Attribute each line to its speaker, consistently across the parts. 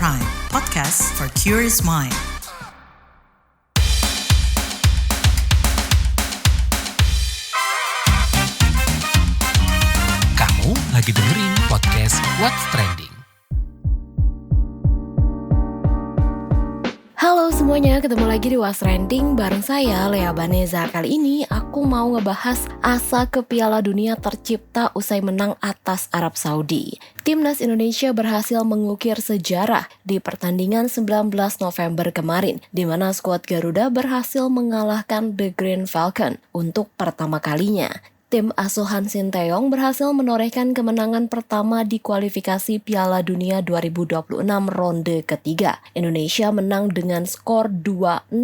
Speaker 1: Prime, podcast for curious mind.
Speaker 2: Kamu lagi dengerin podcast What's Trending.
Speaker 3: Halo semuanya, ketemu lagi di What's Trending bareng saya, Lea Baneza. Kali ini aku mau ngebahas asa ke Piala Dunia tercipta usai menang atas Arab Saudi. Timnas Indonesia berhasil mengukir sejarah di pertandingan 19 November kemarin, di mana skuad Garuda berhasil mengalahkan The Green Falcon untuk pertama kalinya. Tim asuhan Sinteyong berhasil menorehkan kemenangan pertama di kualifikasi Piala Dunia 2026 ronde ketiga. Indonesia menang dengan skor 2-0,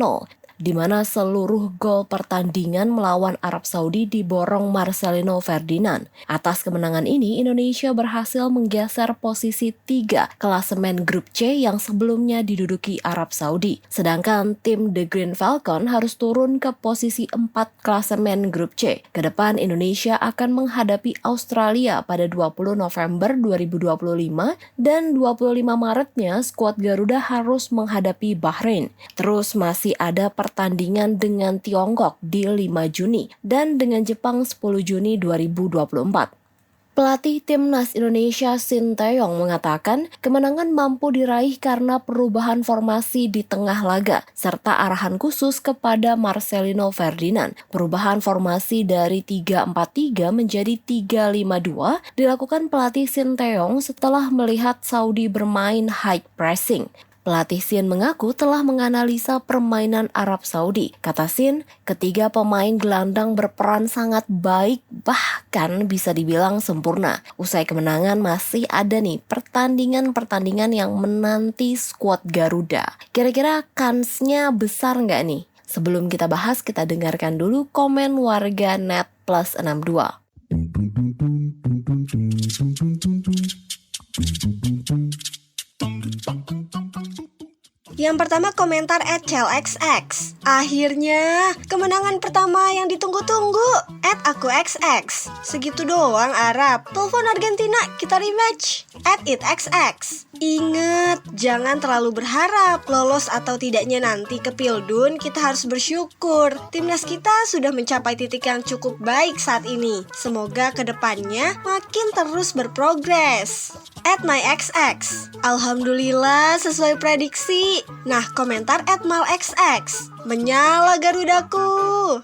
Speaker 3: di mana seluruh gol pertandingan melawan Arab Saudi diborong Marcelino Ferdinand. Atas kemenangan ini, Indonesia berhasil menggeser posisi 3 klasemen grup C yang sebelumnya diduduki Arab Saudi. Sedangkan tim The Green Falcon harus turun ke posisi 4 klasemen grup C. Kedepan Indonesia akan menghadapi Australia pada 20 November 2025 dan 25 Maretnya skuad Garuda harus menghadapi Bahrain. Terus masih ada pertandingan dengan Tiongkok di 5 Juni dan dengan Jepang 10 Juni 2024. Pelatih Timnas Indonesia Sinteyong mengatakan kemenangan mampu diraih karena perubahan formasi di tengah laga serta arahan khusus kepada Marcelino Ferdinand. Perubahan formasi dari 3-4-3 menjadi 3-5-2 dilakukan pelatih Sinteyong setelah melihat Saudi bermain high pressing. Pelatih Sin mengaku telah menganalisa permainan Arab Saudi. Kata Sin, ketiga pemain gelandang berperan sangat baik, bahkan bisa dibilang sempurna. Usai kemenangan masih ada nih pertandingan-pertandingan yang menanti skuad Garuda. Kira-kira kansnya besar nggak nih? Sebelum kita bahas, kita dengarkan dulu komen warga Net Plus 62.
Speaker 4: Yang pertama komentar @chelxx. Akhirnya kemenangan pertama yang ditunggu-tunggu. @akuxx. Segitu doang Arab. Telepon Argentina, kita rematch. @itxx. Ingat, jangan terlalu berharap lolos atau tidaknya nanti ke Pildun. Kita harus bersyukur. Timnas kita sudah mencapai titik yang cukup baik saat ini. Semoga kedepannya makin terus berprogres. @myxx. Alhamdulillah sesuai prediksi. Nah, komentar @malxx. Menyala Garudaku.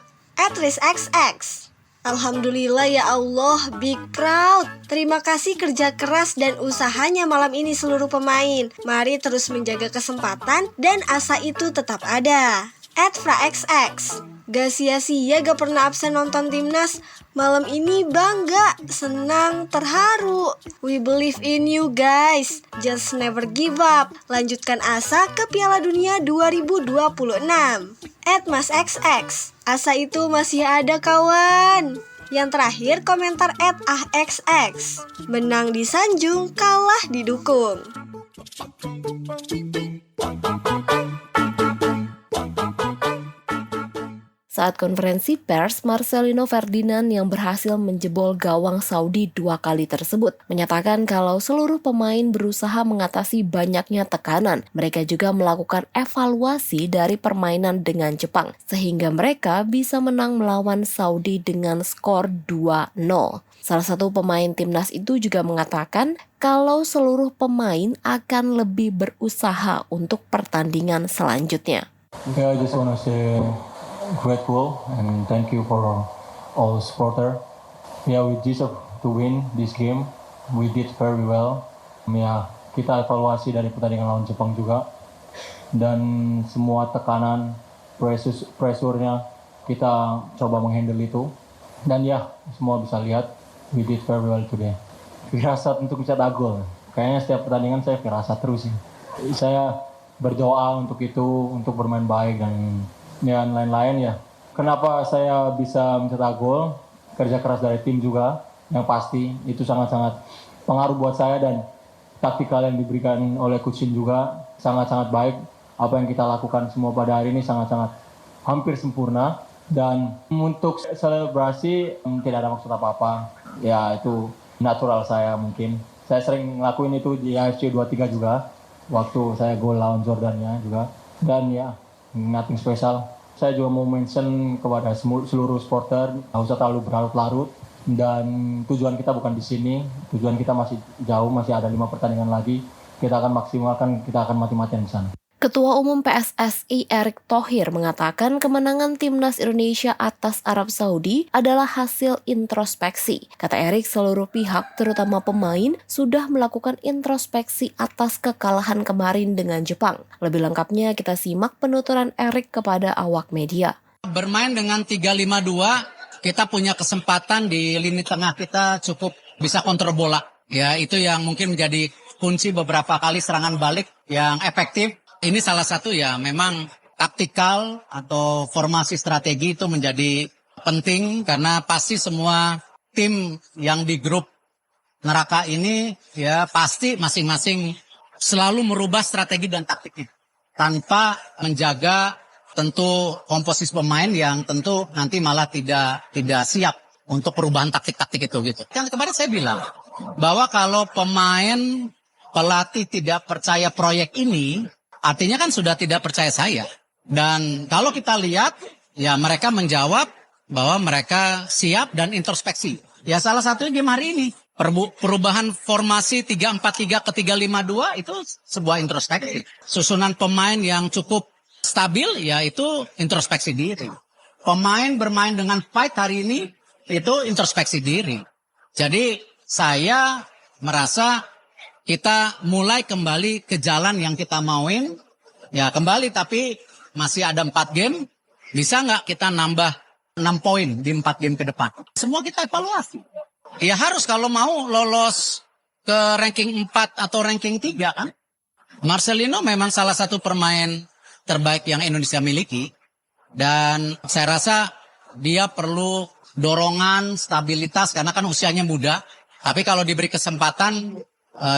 Speaker 4: @risxx. Alhamdulillah ya Allah, big proud. Terima kasih kerja keras dan usahanya malam ini seluruh pemain. Mari terus menjaga kesempatan dan asa itu tetap ada. @fraxx. Gak sia-sia gak pernah absen nonton timnas. Malam ini bangga, senang, terharu. We believe in you guys. Just never give up. Lanjutkan asa ke Piala Dunia 2026. @masxx. Asa itu masih ada kawan. Yang terakhir komentar @ahxx. Menang disanjung, kalah didukung.
Speaker 3: Saat konferensi pers, Marcelino Ferdinand yang berhasil menjebol gawang Saudi 2 kali tersebut menyatakan kalau seluruh pemain berusaha mengatasi banyaknya tekanan. Mereka juga melakukan evaluasi dari permainan dengan Jepang, sehingga mereka bisa menang melawan Saudi dengan skor 2-0. Salah satu pemain timnas itu juga mengatakan kalau seluruh pemain akan lebih berusaha untuk pertandingan selanjutnya.
Speaker 5: Okay, I just want to say grateful and thank you for all supporter. Yeah, we deserve to win this game. We did very well. Ya, kita evaluasi dari pertandingan lawan Jepang juga. Dan semua tekanan, pressure-nya kita coba menghandle itu. Dan ya, semua bisa lihat, we did very well today. Firasat untuk mencetak gol. Kayaknya setiap pertandingan saya firasat terus sih. Saya berdoa untuk itu, untuk bermain baik dan lain-lain ya. Kenapa saya bisa mencetak gol? Kerja keras dari tim juga, yang pasti itu sangat-sangat pengaruh buat saya, dan taktikal yang diberikan oleh Coach Shin juga sangat-sangat baik. Apa yang kita lakukan semua pada hari ini sangat-sangat hampir sempurna. Dan untuk selebrasi tidak ada maksud apa-apa. Ya itu natural saya mungkin. Saya sering ngelakuin itu di AFC 23 juga. waktu saya gol lawan Jordania juga. Dan ya, nothing special. Saya juga mau mention kepada seluruh supporter, nggak usah terlalu berlarut-larut. Dan tujuan kita bukan di sini, tujuan kita masih jauh, masih ada 5 pertandingan lagi. Kita akan maksimalkan, kita akan mati-matian di sana.
Speaker 3: Ketua Umum PSSI Erick Thohir mengatakan kemenangan Timnas Indonesia atas Arab Saudi adalah hasil introspeksi. Kata Erick, seluruh pihak, terutama pemain, sudah melakukan introspeksi atas kekalahan kemarin dengan Jepang. Lebih lengkapnya kita simak penuturan Erick kepada awak media.
Speaker 6: Bermain dengan 3-5-2, kita punya kesempatan di lini tengah kita cukup bisa kontrol bola. Ya, itu yang mungkin menjadi kunci beberapa kali serangan balik yang efektif. Ini salah satu ya memang taktikal atau formasi strategi itu menjadi penting karena pasti semua tim yang di grup neraka ini ya pasti masing-masing selalu merubah strategi dan taktiknya tanpa menjaga tentu komposisi pemain yang tentu nanti malah tidak siap untuk perubahan taktik-taktik itu gitu. Yang kemarin saya bilang bahwa kalau pemain pelatih tidak percaya proyek ini, artinya kan sudah tidak percaya saya. Dan kalau kita lihat, ya mereka menjawab bahwa mereka siap dan introspeksi. Ya salah satunya game hari ini. Perubahan formasi 3-4-3 ke 3-5-2 itu sebuah introspeksi. Susunan pemain yang cukup stabil, ya itu introspeksi diri. Pemain bermain dengan fight hari ini, itu introspeksi diri. Jadi saya merasa kita mulai kembali ke jalan yang kita mauin. Ya kembali tapi masih ada 4 game. Bisa nggak kita nambah 6 poin di 4 game ke depan? Semua kita evaluasi. Ya harus kalau mau lolos ke ranking 4 atau ranking 3 kan. Marcelino memang salah satu pemain terbaik yang Indonesia miliki. Dan saya rasa dia perlu dorongan, stabilitas karena kan usianya muda. Tapi kalau diberi kesempatan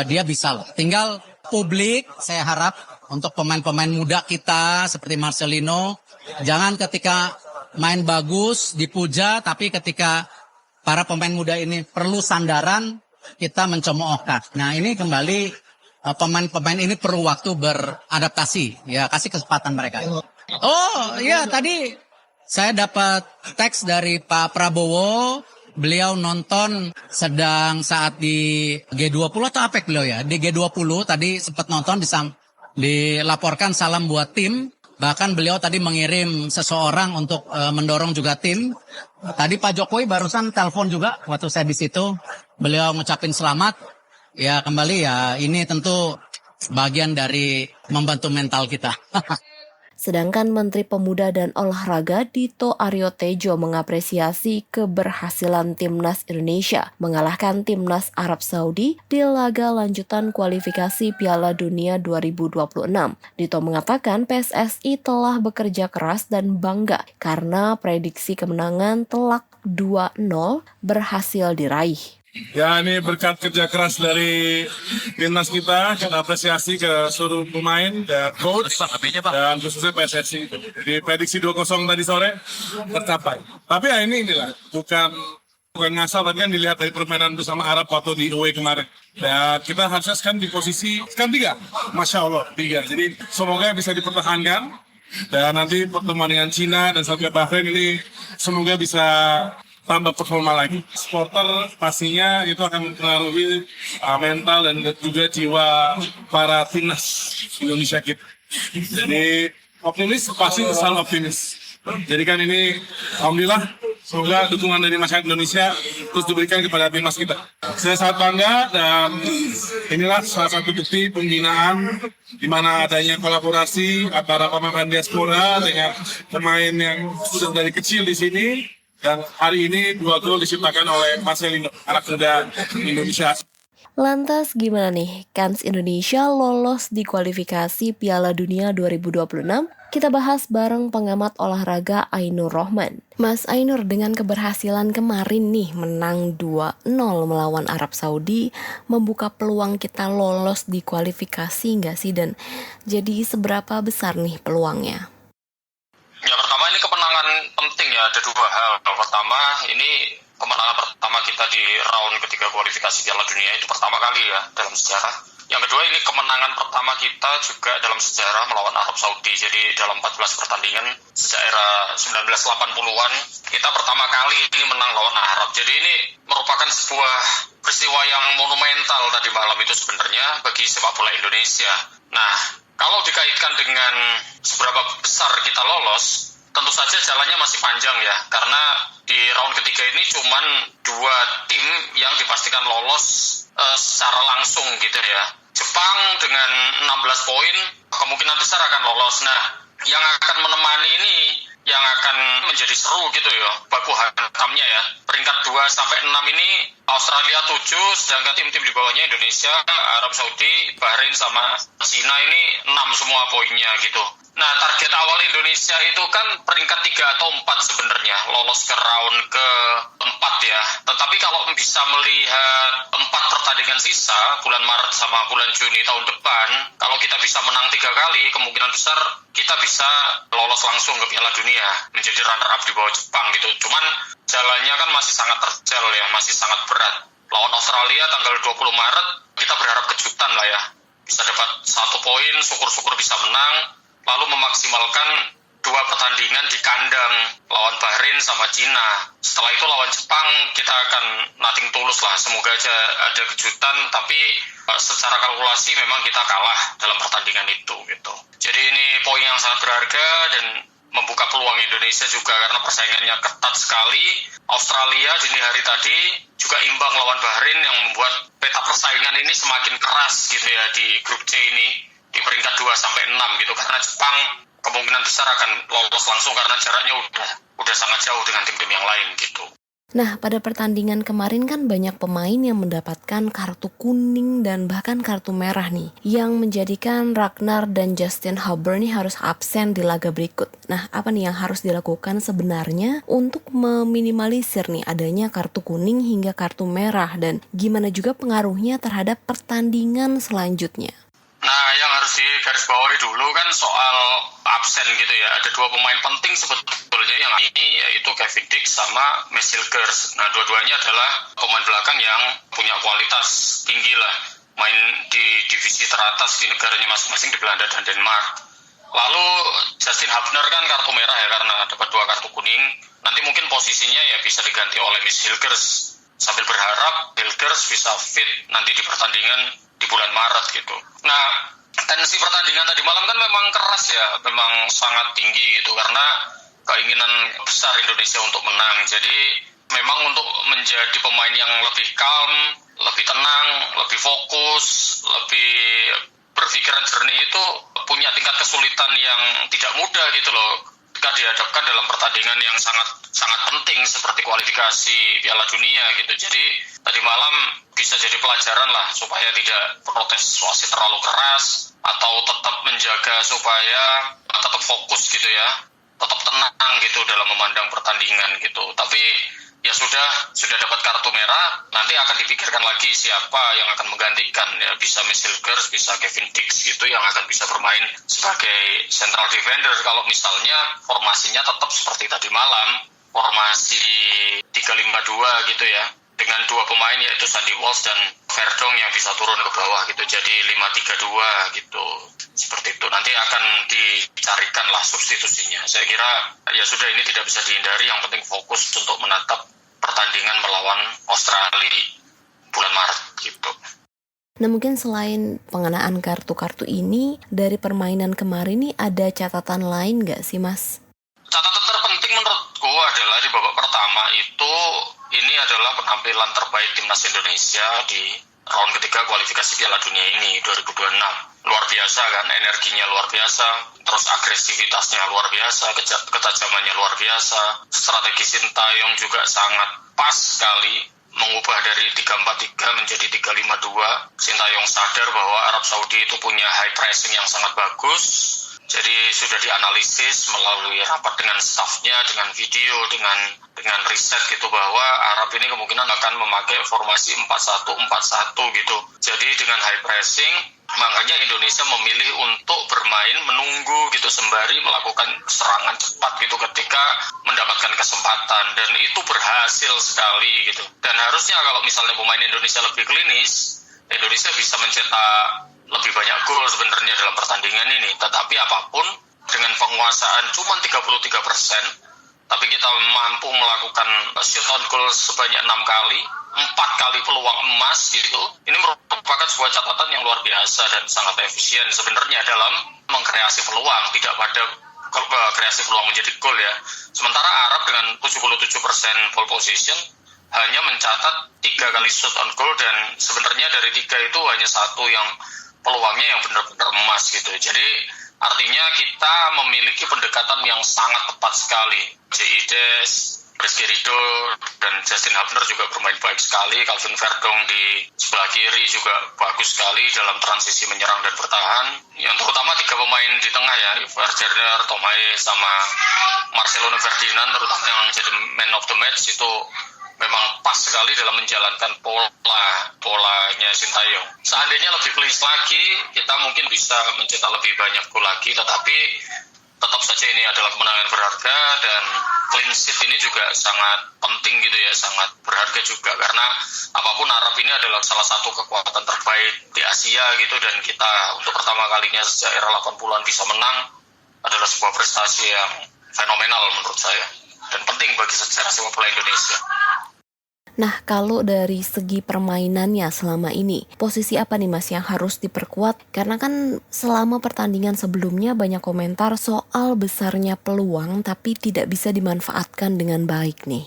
Speaker 6: dia bisa lah. Tinggal publik saya harap untuk pemain-pemain muda kita seperti Marcelino, jangan ketika main bagus dipuja, tapi ketika para pemain muda ini perlu sandaran, kita mencemoohkan. Nah ini kembali pemain-pemain ini perlu waktu beradaptasi, ya kasih kesempatan mereka. Oh iya tadi saya dapat teks dari Pak Prabowo. Beliau nonton sedang saat di G20 atau APEC beliau ya. Di G20 tadi sempat nonton dilaporkan salam buat tim. Bahkan beliau tadi mengirim seseorang untuk mendorong juga tim. Tadi Pak Jokowi barusan telepon juga waktu saya di situ. Beliau ngucapin selamat. Ya kembali ya ini tentu bagian dari membantu mental kita.
Speaker 3: Sedangkan Menteri Pemuda dan Olahraga Dito Aryo Tejo mengapresiasi keberhasilan Timnas Indonesia mengalahkan Timnas Arab Saudi di laga lanjutan kualifikasi Piala Dunia 2026. Dito mengatakan PSSI telah bekerja keras dan bangga karena prediksi kemenangan telak 2-0 berhasil diraih.
Speaker 7: Ya ini berkat kerja keras dari timnas kita apresiasi ke seluruh pemain dan coach dan khususnya PSSI. Di prediksi 2-0 tadi sore tercapai. Tapi ya inilah bukan ngasal, tapi kan dilihat dari permainan bersama Arab waktu di away kemarin. Dan kita harusnya kan di posisi kan 3, Masya Allah 3. Jadi semoga bisa dipertahankan dan nanti pertemuan dengan Cina dan sampai Bahrain ini semoga bisa tambah performa lagi. Supporter pastinya itu akan mempengaruhi mental dan juga jiwa para timnas Indonesia kita. Jadi optimis, pasti selalu optimis. Jadi kan ini alhamdulillah semoga dukungan dari masyarakat Indonesia terus diberikan kepada timnas kita. Saya sangat bangga dan inilah salah satu bukti pembinaan di mana adanya kolaborasi antara pemain diaspora dengan pemain yang sudah dari kecil di sini. Dan hari ini 2 gol diciptakan oleh Marcelino, anak muda Indonesia.
Speaker 3: Lantas gimana nih kans Indonesia lolos di kualifikasi Piala Dunia 2026? Kita bahas bareng pengamat olahraga Ainur Rohman. Mas Ainur, dengan keberhasilan kemarin nih menang 2-0 melawan Arab Saudi, membuka peluang kita lolos di kualifikasi nggak sih? Dan jadi seberapa besar nih peluangnya?
Speaker 8: Ya pertama ini kemenangan penting ya, ada 2 hal. Pertama ini kemenangan pertama kita di round ketiga kualifikasi Piala Dunia itu pertama kali ya dalam sejarah. Yang kedua, ini kemenangan pertama kita juga dalam sejarah melawan Arab Saudi. Jadi dalam 14 pertandingan sejak era 1980-an, kita pertama kali ini menang lawan Arab. Jadi ini merupakan sebuah peristiwa yang monumental tadi malam itu sebenarnya bagi sepak bola Indonesia. Nah, kalau dikaitkan dengan seberapa besar kita lolos, tentu saja jalannya masih panjang ya, karena di round ketiga ini cuman 2 tim yang dipastikan lolos secara langsung gitu ya. Jepang dengan 16 poin kemungkinan besar akan lolos. Nah, yang akan menemani ini yang akan menjadi seru gitu ya, baku hantamnya ya. Peringkat 2 sampai 6 ini Australia 7, sedangkan tim-tim di bawahnya Indonesia, Arab Saudi, Bahrain sama Cina ini 6 semua poinnya gitu. Nah, target awal Indonesia itu kan peringkat 3 atau 4 sebenarnya, lolos ke round ke-4 ya. Tetapi kalau bisa melihat 4 pertandingan sisa, bulan Maret sama bulan Juni tahun depan, kalau kita bisa menang 3 kali, kemungkinan besar kita bisa lolos langsung ke Piala Dunia, menjadi runner-up di bawah Jepang gitu. Cuman jalannya kan masih sangat terjal ya, masih sangat berat. Lawan Australia tanggal 20 Maret, kita berharap kejutan lah ya. Bisa dapat 1 poin, syukur-syukur bisa menang, lalu memaksimalkan 2 pertandingan di kandang lawan Bahrain sama Cina. Setelah itu lawan Jepang kita akan nothing tulus lah. Semoga aja ada kejutan, tapi secara kalkulasi memang kita kalah dalam pertandingan itu gitu. Jadi ini poin yang sangat berharga dan membuka peluang Indonesia juga karena persaingannya ketat sekali. Australia dini hari tadi juga imbang lawan Bahrain yang membuat peta persaingan ini semakin keras gitu ya di grup C ini, di peringkat 2 sampai 6 gitu, karena Jepang kemungkinan besar akan lolos langsung karena jaraknya udah sangat jauh dengan tim-tim yang lain gitu.
Speaker 3: Nah, pada pertandingan kemarin kan banyak pemain yang mendapatkan kartu kuning dan bahkan kartu merah nih, yang menjadikan Ragnar dan Justin Haber nih harus absen di laga berikut. Nah, apa nih yang harus dilakukan sebenarnya untuk meminimalisir nih adanya kartu kuning hingga kartu merah, dan gimana juga pengaruhnya terhadap pertandingan selanjutnya?
Speaker 8: Nah, yang harus digarisbawahi dulu kan soal absen gitu ya. Ada 2 pemain penting sebetulnya yang ini, yaitu Kevin Dix sama Mads Hilgers. Nah, dua-duanya adalah pemain belakang yang punya kualitas tinggi lah, main di divisi teratas di negaranya masing-masing, di Belanda dan Denmark. Lalu Justin Hubner kan kartu merah ya karena dapat 2 kartu kuning. Nanti mungkin posisinya ya bisa diganti oleh Mads Hilgers, sambil berharap Hilgers bisa fit nanti di pertandingan di bulan Maret gitu. Nah, tensi pertandingan tadi malam kan memang keras ya, memang sangat tinggi gitu, karena keinginan besar Indonesia untuk menang. Jadi memang untuk menjadi pemain yang lebih calm, lebih tenang, lebih fokus, lebih berpikiran jernih itu punya tingkat kesulitan yang tidak mudah gitu loh, ketika dihadapkan dalam pertandingan yang sangat penting seperti kualifikasi Piala Dunia gitu. Jadi tadi malam bisa jadi pelajaran lah supaya tidak protes wasit terlalu keras, atau tetap menjaga supaya tetap fokus gitu ya, tetap tenang gitu dalam memandang pertandingan gitu. Tapi ya sudah dapat kartu merah, nanti akan dipikirkan lagi siapa yang akan menggantikan ya, bisa Mads Hilgers, bisa Kevin Dix gitu yang akan bisa bermain sebagai central defender kalau misalnya formasinya tetap seperti tadi malam, formasi 3-5-2 gitu ya, dengan 2 pemain yaitu Sandy Walsh dan Verdong yang bisa turun ke bawah gitu, jadi 5-3-2 gitu, seperti itu. Nanti akan dicarikan lah substitusinya. Saya kira ya sudah, ini tidak bisa dihindari, yang penting fokus untuk menatap pertandingan melawan Australia bulan Maret gitu.
Speaker 3: Nah, mungkin selain pengenaan kartu-kartu ini, dari permainan kemarin nih ada catatan lain nggak sih, Mas?
Speaker 8: Catatan terpenting menurutku adalah di babak pertama itu, ini adalah penampilan terbaik timnas Indonesia di round ketiga kualifikasi Piala Dunia ini 2026. Luar biasa kan, energinya luar biasa, terus agresivitasnya luar biasa, ketajamannya luar biasa, strategi Sintayong juga sangat pas sekali, mengubah dari 3-4-3 menjadi 3-5-2. Sintayong sadar bahwa Arab Saudi itu punya high pressing yang sangat bagus. Jadi sudah dianalisis melalui rapat dengan stafnya, dengan video, dengan riset gitu, bahwa Arab ini kemungkinan akan memakai formasi 4-1-4-1 gitu. Jadi dengan high pressing, makanya Indonesia memilih untuk bermain menunggu gitu sembari melakukan serangan cepat gitu ketika mendapatkan kesempatan, dan itu berhasil sekali gitu. Dan harusnya kalau misalnya pemain Indonesia lebih klinis, Indonesia bisa mencetak lebih banyak gol sebenarnya dalam pertandingan ini. Tetapi apapun, dengan penguasaan cuma 33%, tapi kita mampu melakukan shoot on goal sebanyak 6 kali, 4 kali peluang emas gitu. Ini merupakan sebuah catatan yang luar biasa dan sangat efisien sebenarnya dalam mengkreasi peluang, tidak pada kreasi peluang menjadi gol ya. Sementara Arab dengan 77% pole position hanya mencatat 3 kali shoot on goal, dan sebenarnya dari 3 itu hanya 1 yang peluangnya yang benar-benar emas gitu. Jadi artinya kita memiliki pendekatan yang sangat tepat sekali. J.I.Des, Rizky Ridho, dan Justin Hubner juga bermain baik sekali. Calvin Verdong di sebelah kiri juga bagus sekali dalam transisi menyerang dan bertahan. Yang terutama 3 pemain di tengah ya, Ivar Jerner, Tom Haye, sama Marcelo Ferdinand, terutama yang jadi man of the match itu memang pas sekali dalam menjalankan polanya Sintayong. Seandainya lebih clean lagi, kita mungkin bisa mencetak lebih banyak gol lagi, tetapi tetap saja ini adalah kemenangan berharga, dan clean sheet ini juga sangat penting gitu ya, sangat berharga juga, karena apapun Arab ini adalah salah satu kekuatan terbaik di Asia gitu, dan kita untuk pertama kalinya sejak era 80-an bisa menang adalah sebuah prestasi yang fenomenal menurut saya, dan penting bagi sejarah sepak bola Indonesia.
Speaker 3: Nah, kalau dari segi permainannya selama ini, posisi apa nih Mas yang harus diperkuat? Karena kan selama pertandingan sebelumnya banyak komentar soal besarnya peluang tapi tidak bisa dimanfaatkan dengan baik nih.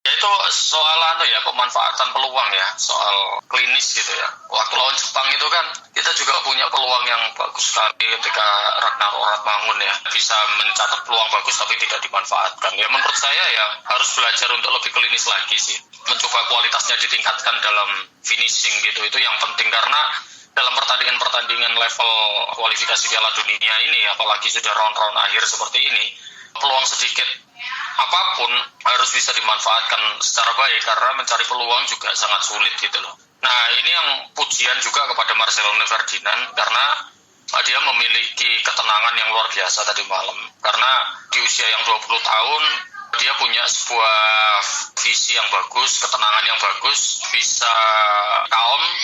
Speaker 8: Ya itu soal pemanfaatan peluang ya, soal klinis gitu ya. Waktu lawan Jepang itu kan kita juga punya peluang yang bagus sekali ketika Ragnar Oratmangun ya bisa mencatat peluang bagus tapi tidak dimanfaatkan. Ya menurut saya ya harus belajar untuk lebih klinis lagi sih, mencoba kualitasnya ditingkatkan dalam finishing gitu. Itu yang penting, karena dalam pertandingan-pertandingan level kualifikasi Piala Dunia ini, apalagi sudah round-round akhir seperti ini, peluang sedikit apapun harus bisa dimanfaatkan secara baik, karena mencari peluang juga sangat sulit gitu loh. Nah ini yang pujian juga kepada Marcelo Ferdinand, karena dia memiliki ketenangan yang luar biasa tadi malam, karena di usia yang 20 tahun dia punya sebuah visi yang bagus, ketenangan yang bagus, bisa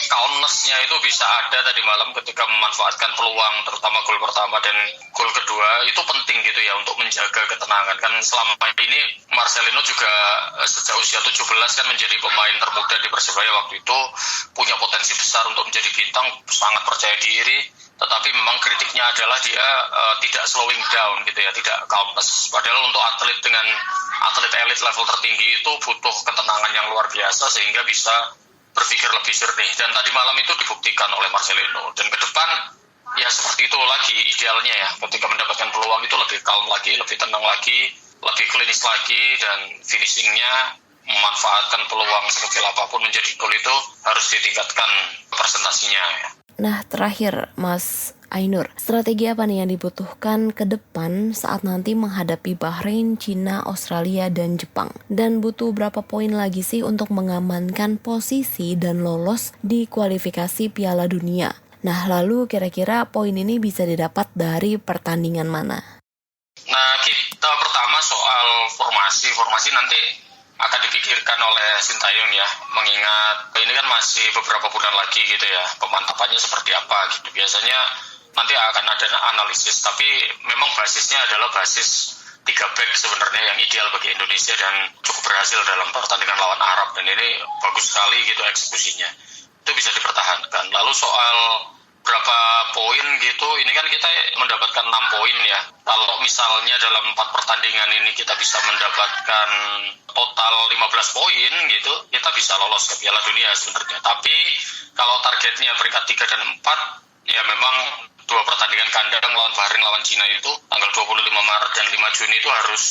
Speaker 8: calmness-nya itu bisa ada tadi malam ketika memanfaatkan peluang, terutama gol pertama dan gol kedua. Itu penting gitu ya untuk menjaga ketenangan. Kan selama ini Marcelino juga sejak usia 17 kan menjadi pemain termuda di Persebaya waktu itu, punya potensi besar untuk menjadi bintang, sangat percaya diri. Tetapi memang kritiknya adalah dia tidak slowing down gitu ya, tidak calmness. Padahal untuk atlet dengan atlet elit level tertinggi itu butuh ketenangan yang luar biasa sehingga bisa berpikir lebih jernih. Dan tadi malam itu dibuktikan oleh Marcelino. Dan ke depan ya seperti itu lagi idealnya ya. Ketika mendapatkan peluang itu lebih calm lagi, lebih tenang lagi, lebih klinis lagi, dan finishingnya memanfaatkan peluang sekecil apapun menjadi gol itu harus ditingkatkan presentasinya ya.
Speaker 3: Nah, terakhir Mas Ainur, strategi apa nih yang dibutuhkan ke depan saat nanti menghadapi Bahrain, Cina, Australia, dan Jepang? Dan butuh berapa poin lagi sih untuk mengamankan posisi dan lolos di kualifikasi Piala Dunia? Nah, lalu kira-kira poin ini bisa didapat dari pertandingan mana?
Speaker 8: Nah, kita pertama soal formasi nanti akan dipikirkan oleh Sintayong ya, mengingat ini kan masih beberapa bulan lagi gitu ya, pemantapannya seperti apa gitu. Biasanya nanti akan ada analisis, tapi memang basisnya adalah basis 3 back sebenarnya yang ideal bagi Indonesia dan cukup berhasil dalam pertandingan lawan Arab, dan ini bagus sekali gitu eksekusinya. Itu bisa dipertahankan. Lalu soal berapa poin gitu, ini kan kita mendapatkan 6 poin ya. Kalau misalnya dalam 4 pertandingan ini kita bisa mendapatkan total 15 poin gitu, kita bisa lolos ke Piala Dunia sebenarnya. Tapi kalau targetnya peringkat 3 dan 4, ya memang 2 pertandingan kandang lawan Bahrain, lawan Cina itu tanggal 25 Maret dan 5 Juni itu harus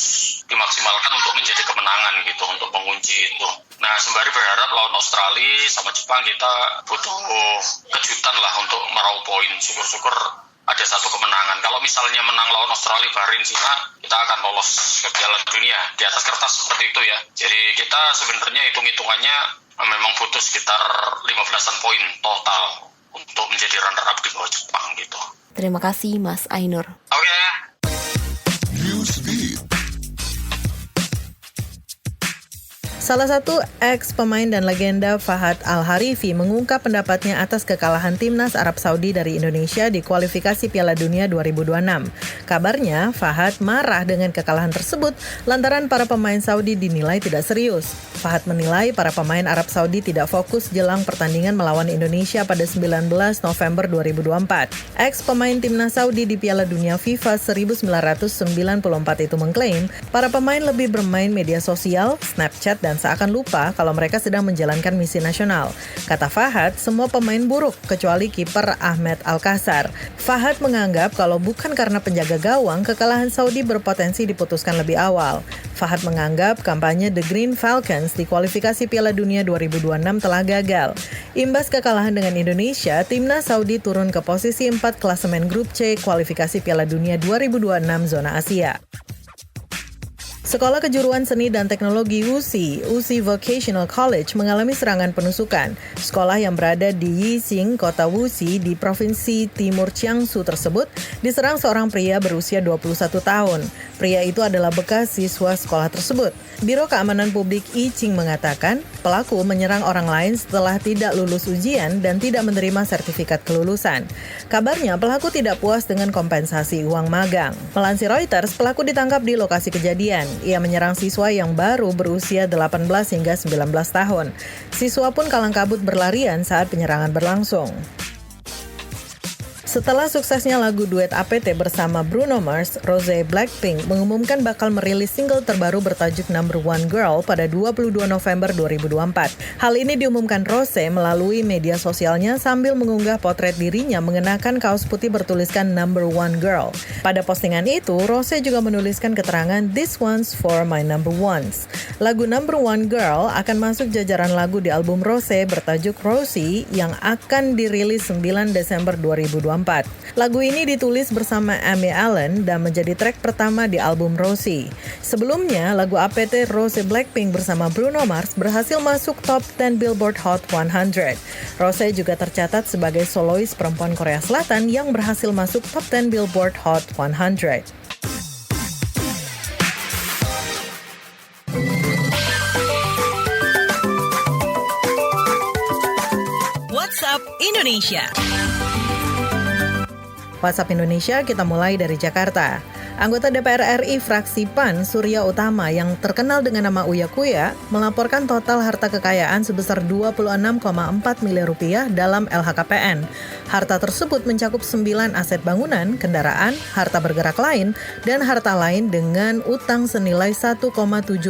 Speaker 8: dimaksimalkan untuk menjadi kemenangan gitu, untuk mengunci itu. Nah, sembari berharap lawan Australia sama Jepang kita butuh kejutan lah untuk meraup poin. Syukur-syukur ada 1 kemenangan. Kalau misalnya menang lawan Australia, Bahrain, Cina, kita akan lolos ke Piala Dunia. Di atas kertas seperti itu ya. Jadi kita sebenarnya hitung-hitungannya memang butuh sekitar 15-an poin total untuk menjadi runner-up di bawah Jepang gitu.
Speaker 3: Terima kasih Mas Ainur.
Speaker 8: Oke.
Speaker 9: Salah satu ex-pemain dan legenda Fahad Al-Harifi mengungkap pendapatnya atas kekalahan timnas Arab Saudi dari Indonesia di kualifikasi Piala Dunia 2026. Kabarnya, Fahad marah dengan kekalahan tersebut lantaran para pemain Saudi dinilai tidak serius. Fahad menilai para pemain Arab Saudi tidak fokus jelang pertandingan melawan Indonesia pada 19 November 2024. Ex-pemain timnas Saudi di Piala Dunia FIFA 1994 itu mengklaim para pemain lebih bermain media sosial, Snapchat, dan seakan lupa kalau mereka sedang menjalankan misi nasional. Kata Fahad, semua pemain buruk kecuali kiper Ahmed Al-Kassar. Fahad menganggap kalau bukan karena penjaga gawang, kekalahan Saudi berpotensi diputuskan lebih awal. Fahad menganggap kampanye The Green Falcons di kualifikasi Piala Dunia 2026 telah gagal. Imbas kekalahan dengan Indonesia, timnas Saudi turun ke posisi 4 klasemen grup C kualifikasi Piala Dunia 2026 zona Asia. Sekolah Kejuruan Seni dan Teknologi USI Vocational College mengalami serangan penusukan. Sekolah yang berada di Yixing, kota Wuxi di Provinsi Timur Jiangsu tersebut diserang seorang pria berusia 21 tahun. Pria itu adalah bekas siswa sekolah tersebut. Biro Keamanan Publik Yixing mengatakan, pelaku menyerang orang lain setelah tidak lulus ujian dan tidak menerima sertifikat kelulusan. Kabarnya, pelaku tidak puas dengan kompensasi uang magang. Melansir Reuters, pelaku ditangkap di lokasi kejadian. Ia menyerang siswa yang baru berusia 18 hingga 19 tahun. Siswa pun kalang kabut berlarian saat penyerangan berlangsung. Setelah suksesnya lagu duet APT bersama Bruno Mars, Rosé Blackpink mengumumkan bakal merilis single terbaru bertajuk Number One Girl pada 22 November 2024. Hal ini diumumkan Rosé melalui media sosialnya sambil mengunggah potret dirinya mengenakan kaos putih bertuliskan Number One Girl. Pada postingan itu, Rosé juga menuliskan keterangan This one's for my number ones. Lagu Number One Girl akan masuk jajaran lagu di album Rosé bertajuk Rosie yang akan dirilis 9 Desember 2024. Lagu ini ditulis bersama Amy Allen dan menjadi track pertama di album Rosie. Sebelumnya, lagu APT Rosé Blackpink bersama Bruno Mars berhasil masuk top 10 Billboard Hot 100. Rosé juga tercatat sebagai solois perempuan Korea Selatan yang berhasil masuk top 10 Billboard Hot 100.
Speaker 1: WhatsApp Indonesia.
Speaker 9: WhatsApp Indonesia kita mulai dari Jakarta. Anggota DPR RI fraksi PAN Surya Utama yang terkenal dengan nama Uya Kuya melaporkan total harta kekayaan sebesar 26,4 miliar rupiah dalam LHKPN. Harta tersebut mencakup 9 aset bangunan, kendaraan, harta bergerak lain, dan harta lain dengan utang senilai 1,7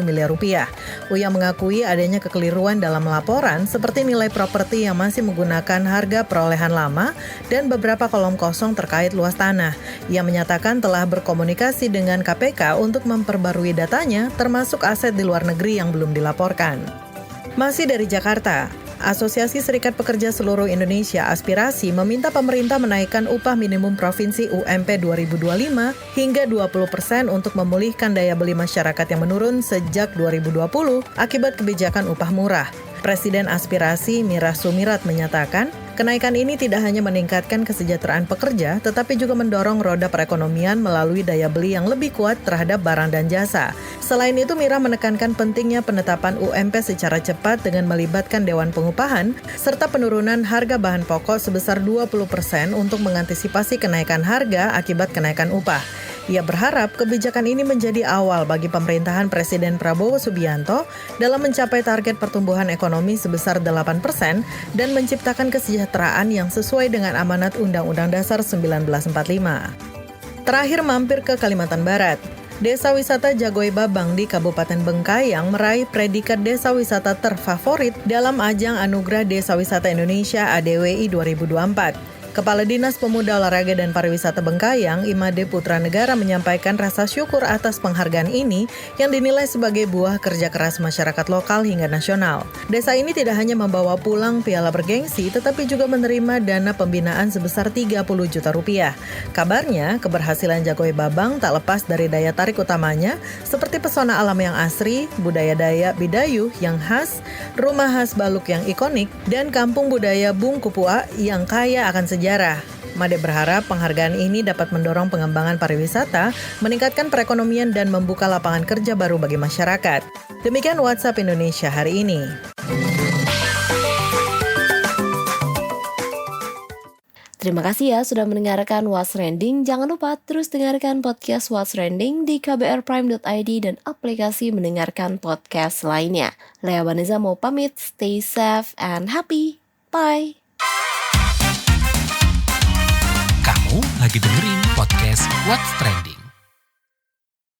Speaker 9: miliar rupiah. Uya mengakui adanya kekeliruan dalam laporan seperti nilai properti yang masih menggunakan harga perolehan lama dan beberapa kolom kosong terkait luas tanah. Ia menyatakan telah berkomunikasi dengan KPK untuk memperbarui datanya, termasuk aset di luar negeri yang belum dilaporkan. Masih dari Jakarta, Asosiasi Serikat Pekerja Seluruh Indonesia Aspirasi meminta pemerintah menaikkan upah minimum provinsi UMP 2025 hingga 20% untuk memulihkan daya beli masyarakat yang menurun sejak 2020 akibat kebijakan upah murah. Presiden Aspirasi Mira Sumirat menyatakan, kenaikan ini tidak hanya meningkatkan kesejahteraan pekerja, tetapi juga mendorong roda perekonomian melalui daya beli yang lebih kuat terhadap barang dan jasa. Selain itu, Mira menekankan pentingnya penetapan UMP secara cepat dengan melibatkan Dewan Pengupahan, serta penurunan harga bahan pokok sebesar 20% untuk mengantisipasi kenaikan harga akibat kenaikan upah. Ia berharap kebijakan ini menjadi awal bagi pemerintahan Presiden Prabowo Subianto dalam mencapai target pertumbuhan ekonomi sebesar 8% dan menciptakan kesejahteraan yang sesuai dengan amanat Undang-Undang Dasar 1945. Terakhir mampir ke Kalimantan Barat. Desa wisata Jagoy Babang di Kabupaten Bengkayang meraih predikat desa wisata terfavorit dalam ajang Anugerah Desa Wisata Indonesia ADWI 2024. Kepala Dinas Pemuda Olahraga dan Pariwisata Bengkayang, Imade Putra Negara menyampaikan rasa syukur atas penghargaan ini yang dinilai sebagai buah kerja keras masyarakat lokal hingga nasional. Desa ini tidak hanya membawa pulang piala bergengsi, tetapi juga menerima dana pembinaan sebesar 30 juta rupiah. Kabarnya, keberhasilan Jagoy Babang tak lepas dari daya tarik utamanya, seperti pesona alam yang asri, budaya Dayak Bidayuh yang khas, rumah khas Baluk yang ikonik, dan kampung budaya Bung Kupua yang kaya akan sejarah. Made berharap penghargaan ini dapat mendorong pengembangan pariwisata, meningkatkan perekonomian dan membuka lapangan kerja baru bagi masyarakat. Demikian WhatsApp Indonesia hari ini.
Speaker 3: Terima kasih ya sudah mendengarkan What's Trending. Jangan lupa terus dengarkan podcast What's Trending di kbrprime.id dan aplikasi mendengarkan podcast lainnya. Lea Vanessa mau pamit, stay safe and happy. Bye!
Speaker 2: Kamu lagi dengerin podcast What's Trending.